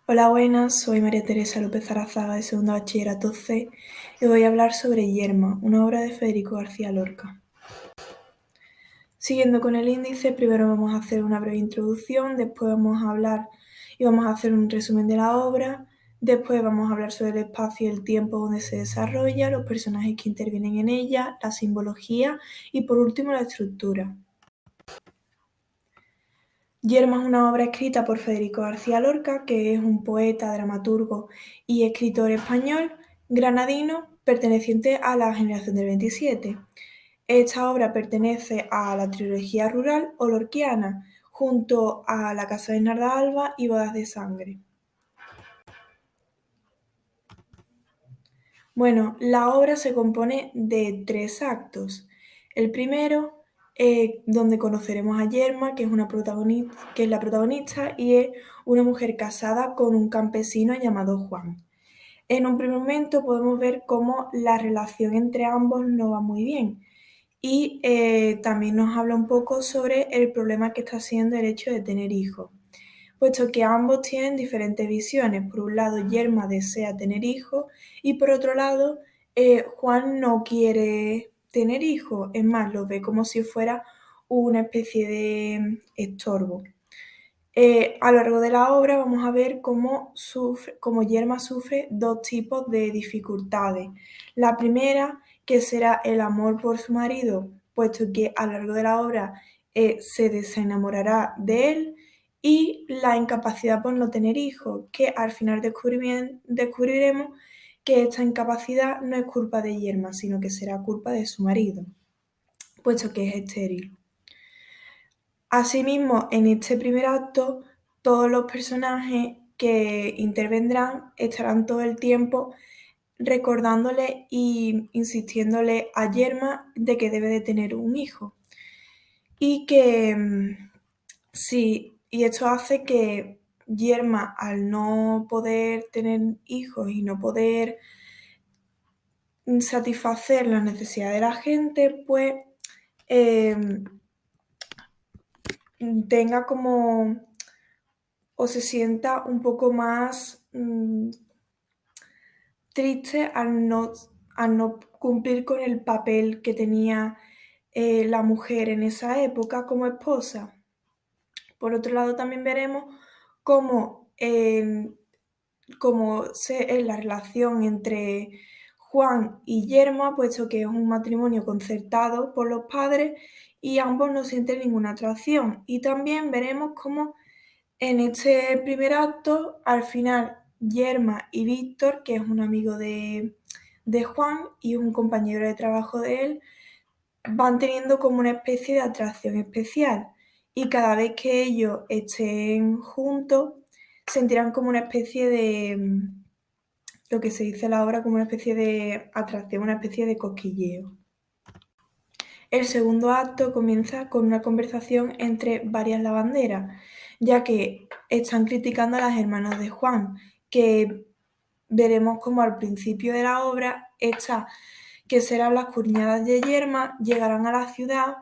Hola, buenas, soy María Teresa López Zarazaga de segundo bachillerato C y voy a hablar sobre Yerma, una obra de Federico García Lorca. Siguiendo con el índice, primero vamos a hacer una breve introducción, después vamos a hablar y vamos a hacer un resumen de la obra, después vamos a hablar sobre el espacio y el tiempo donde se desarrolla, los personajes que intervienen en ella, la simbología y por último la estructura. Yerma es una obra escrita por Federico García Lorca, que es un poeta, dramaturgo y escritor español granadino perteneciente a la generación del 27. Esta obra pertenece a la trilogía rural o lorquiana, junto a La casa de Narda Alba y Bodas de sangre. Bueno, la obra se compone de 3 actos. El primero, donde conoceremos a Yerma, que es la protagonista y es una mujer casada con un campesino llamado Juan. En un primer momento podemos ver cómo la relación entre ambos no va muy bien y también nos habla un poco sobre el problema que está siendo el hecho de tener hijos, puesto que ambos tienen diferentes visiones. Por un lado, Yerma desea tener hijos y por otro lado, Juan no quiere tener hijos, es más, lo ve como si fuera una especie de estorbo. A lo largo de la obra vamos a ver cómo Yerma sufre 2 tipos de dificultades. La primera, que será el amor por su marido, puesto que a lo largo de la obra se desenamorará de él, y la incapacidad por no tener hijos, que al final descubriremos que esta incapacidad no es culpa de Yerma, sino que será culpa de su marido, puesto que es estéril. Asimismo, en este primer acto, todos los personajes que intervendrán estarán todo el tiempo recordándole e insistiéndole a Yerma de que debe de tener un hijo. Y que sí, y esto hace que Yerma, al no poder tener hijos y no poder satisfacer las necesidades de la gente, pues tenga como o se sienta un poco más triste al no cumplir con el papel que tenía la mujer en esa época como esposa. Por otro lado, también veremos cómo, es la relación entre Juan y Yerma, puesto que es un matrimonio concertado por los padres y ambos no sienten ninguna atracción. Y también veremos cómo en este primer acto, al final, Yerma y Víctor, que es un amigo de Juan y un compañero de trabajo de él, van teniendo como una especie de atracción especial. Y cada vez que ellos estén juntos, sentirán como una especie de, lo que se dice en la obra, como una especie de atracción, una especie de cosquilleo. El segundo acto comienza con una conversación entre varias lavanderas, ya que están criticando a las hermanas de Juan, que veremos como al principio de la obra, estas, que serán las cuñadas de Yerma, llegarán a la ciudad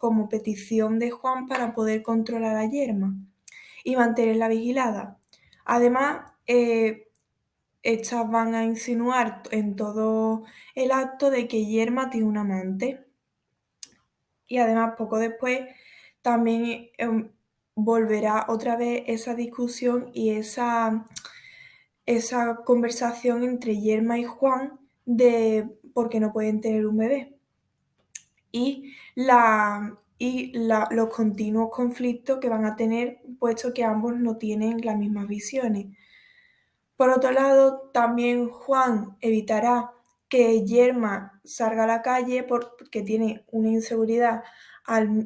como petición de Juan para poder controlar a Yerma y mantenerla vigilada. Además, estas van a insinuar en todo el acto de que Yerma tiene un amante. Y además, poco después, también volverá otra vez esa discusión y esa conversación entre Yerma y Juan de por qué no pueden tener un bebé. Los continuos conflictos que van a tener, puesto que ambos no tienen las mismas visiones. Por otro lado, también Juan evitará que Yerma salga a la calle porque tiene una inseguridad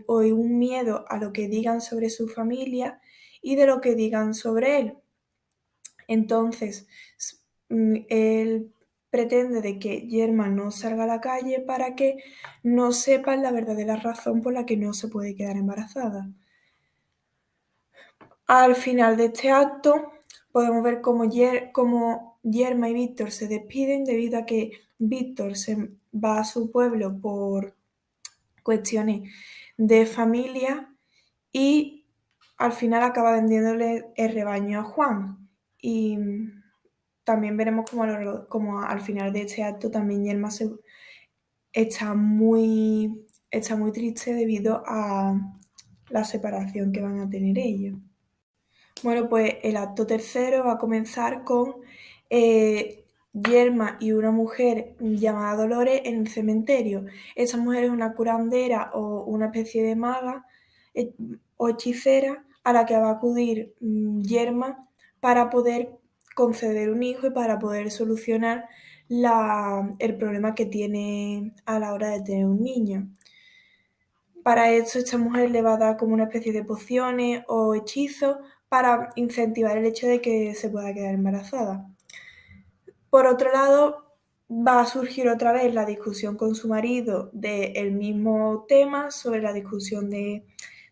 o un miedo a lo que digan sobre su familia y de lo que digan sobre él. Entonces, él pretende de que Yerma no salga a la calle para que no sepan la verdadera razón por la que no se puede quedar embarazada. Al final de este acto podemos ver cómo Yerma y Víctor se despiden debido a que Víctor se va a su pueblo por cuestiones de familia y al final acaba vendiéndole el rebaño a Juan. Y también veremos como al final de este acto también Yerma está está muy triste debido a la separación que van a tener ellos. Bueno, pues el acto tercero va a comenzar con Yerma y una mujer llamada Dolores en el cementerio. Esa mujer es una curandera o una especie de maga o hechicera a la que va a acudir Yerma para poder conceder un hijo y para poder solucionar el problema que tiene a la hora de tener un niño. Para esto, esta mujer le va a dar como una especie de pociones o hechizos para incentivar el hecho de que se pueda quedar embarazada. Por otro lado, va a surgir otra vez la discusión con su marido del mismo tema, sobre la discusión de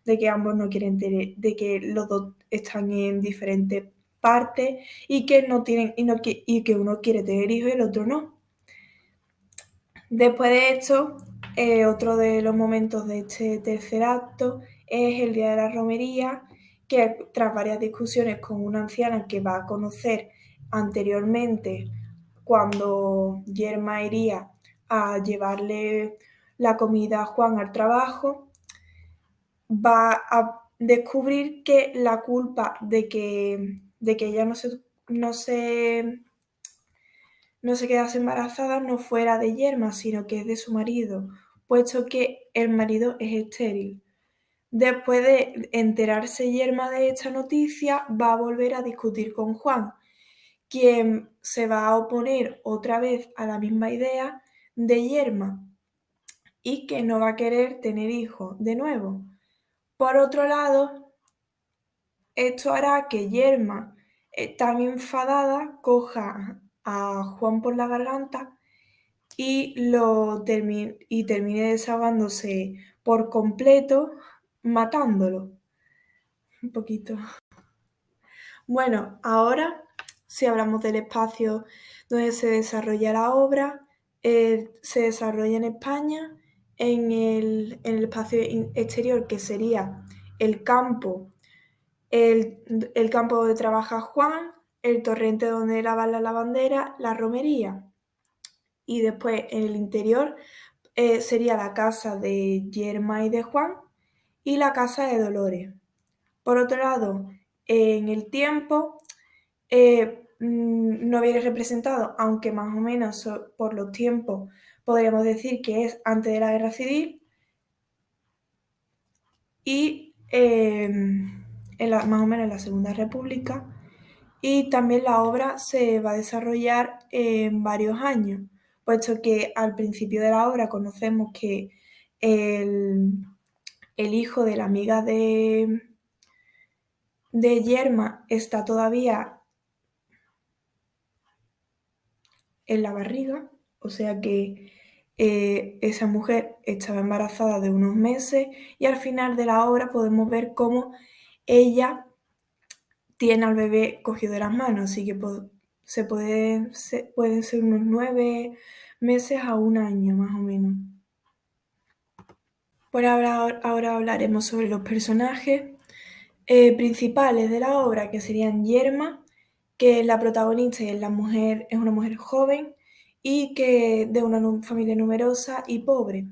que ambos no quieren tener, de que los dos están en diferentes partes y que no tienen, y que uno quiere tener hijos y el otro no. Después de esto, otro de los momentos de este tercer acto es el día de la romería, que tras varias discusiones con una anciana que va a conocer anteriormente cuando Yerma iría a llevarle la comida a Juan al trabajo, va a descubrir que la culpa de que ella no se no se quedase embarazada no fuera de Yerma, sino que es de su marido, puesto que el marido es estéril. Después de enterarse Yerma de esta noticia, va a volver a discutir con Juan, quien se va a oponer otra vez a la misma idea de Yerma y que no va a querer tener hijos de nuevo. Por otro lado, esto hará que Yerma, tan enfadada, coja a Juan por la garganta y termine desahogándose por completo, matándolo. Un poquito. Bueno, ahora, si hablamos del espacio donde se desarrolla la obra, se desarrolla en España, en el espacio exterior, que sería el campo, el campo donde trabaja Juan, el torrente donde lavan la lavandera, la romería. Y después en el interior sería la casa de Yerma y de Juan y la casa de Dolores. Por otro lado, en el tiempo no viene representado, aunque más o menos por los tiempos podríamos decir que es antes de la Guerra Civil y más o menos en la Segunda República. Y también la obra se va a desarrollar en varios años, puesto que al principio de la obra conocemos que el, el hijo de la amiga de Yerma está todavía en la barriga, o sea que esa mujer estaba embarazada de unos meses y al final de la obra podemos ver cómo ella tiene al bebé cogido de las manos, así que pueden ser unos 9 meses a un año más o menos. Por ahora hablaremos sobre los personajes principales de la obra, que serían Yerma, que es la protagonista y es una mujer joven y que de una familia numerosa y pobre.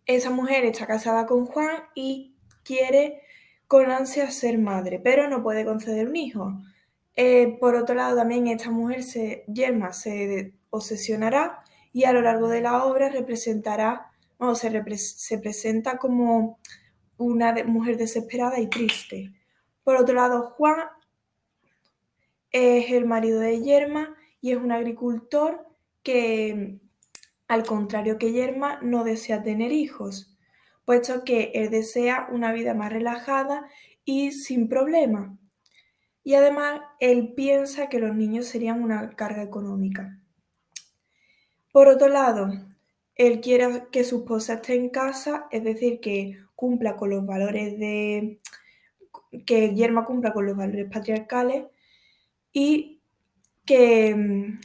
Esa mujer está casada con Juan y quiere con ansia ser madre, pero no puede conceder un hijo. Por otro lado, también esta mujer, Yerma, se obsesionará y a lo largo de la obra se presenta como una mujer desesperada y triste. Por otro lado, Juan es el marido de Yerma y es un agricultor que, al contrario que Yerma, no desea tener hijos, puesto que él desea una vida más relajada y sin problemas. Y además, él piensa que los niños serían una carga económica. Por otro lado, él quiere que su esposa esté en casa, es decir, que cumpla con los valores que Yerma cumpla con los valores patriarcales y que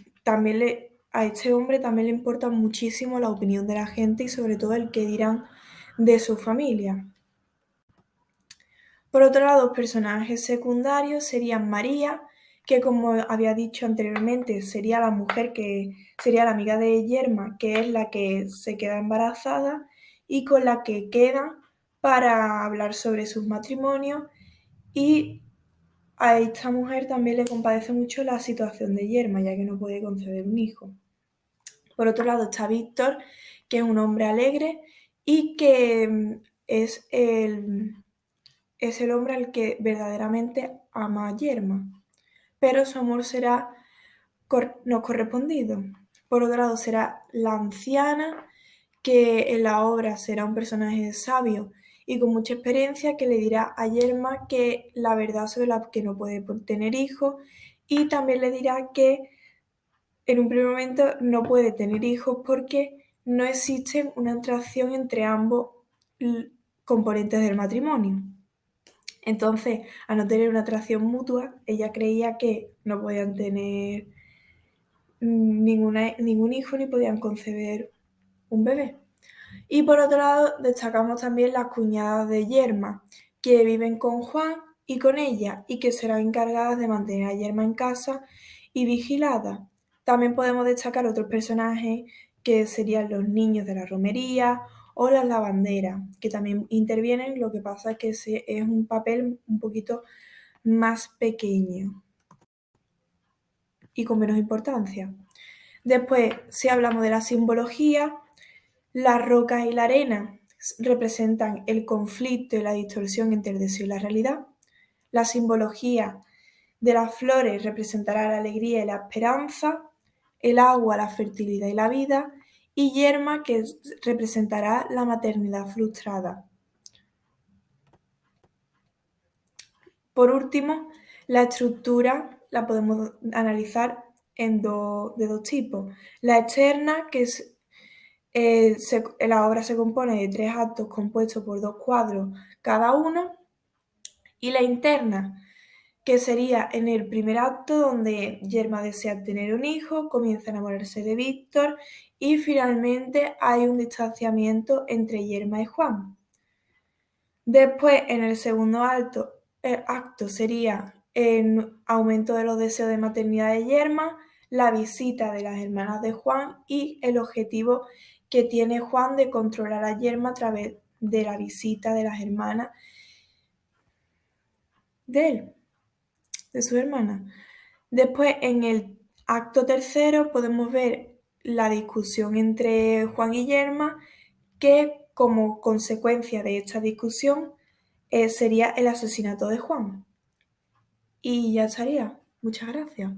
a este hombre también le importa muchísimo la opinión de la gente y sobre todo el que dirán de su familia. Por otro lado, los personajes secundarios serían María, que como había dicho anteriormente, sería la mujer que sería la amiga de Yerma, que es la que se queda embarazada y con la que quedan para hablar sobre sus matrimonios, y a esta mujer también le compadece mucho la situación de Yerma, ya que no puede conceder un hijo. Por otro lado está Víctor, que es un hombre alegre y que es el hombre al que verdaderamente ama a Yerma, pero su amor será no correspondido. Por otro lado será la anciana, que en la obra será un personaje sabio y con mucha experiencia, que le dirá a Yerma que la verdad sobre la que no puede tener hijos, y también le dirá que en un primer momento no puede tener hijos porque no existe una atracción entre ambos componentes del matrimonio. Entonces, al no tener una atracción mutua, ella creía que no podían tener ningún hijo ni podían concebir un bebé. Y por otro lado, destacamos también las cuñadas de Yerma, que viven con Juan y con ella, y que serán encargadas de mantener a Yerma en casa y vigilada. También podemos destacar otros personajes, que serían los niños de la romería o las lavanderas, que también intervienen. Lo que pasa es que es un papel un poquito más pequeño y con menos importancia. Después, si hablamos de la simbología, las rocas y la arena representan el conflicto y la distorsión entre el deseo y la realidad. La simbología de las flores representará la alegría y la esperanza, el agua, la fertilidad y la vida, y Yerma, que representará la maternidad frustrada. Por último, la estructura la podemos analizar de dos tipos. La externa, que es la obra se compone de 3 actos compuestos por 2 cuadros cada uno, y la interna, que sería en el primer acto, donde Yerma desea tener un hijo, comienza a enamorarse de Víctor y finalmente hay un distanciamiento entre Yerma y Juan. Después, en el segundo acto sería el aumento de los deseos de maternidad de Yerma, la visita de las hermanas de Juan y el objetivo que tiene Juan de controlar a Yerma a través de la visita de las hermanas de él, de su hermana. Después, en el acto tercero, podemos ver la discusión entre Juan y Yerma, que como consecuencia de esta discusión sería el asesinato de Juan. Y ya estaría. Muchas gracias.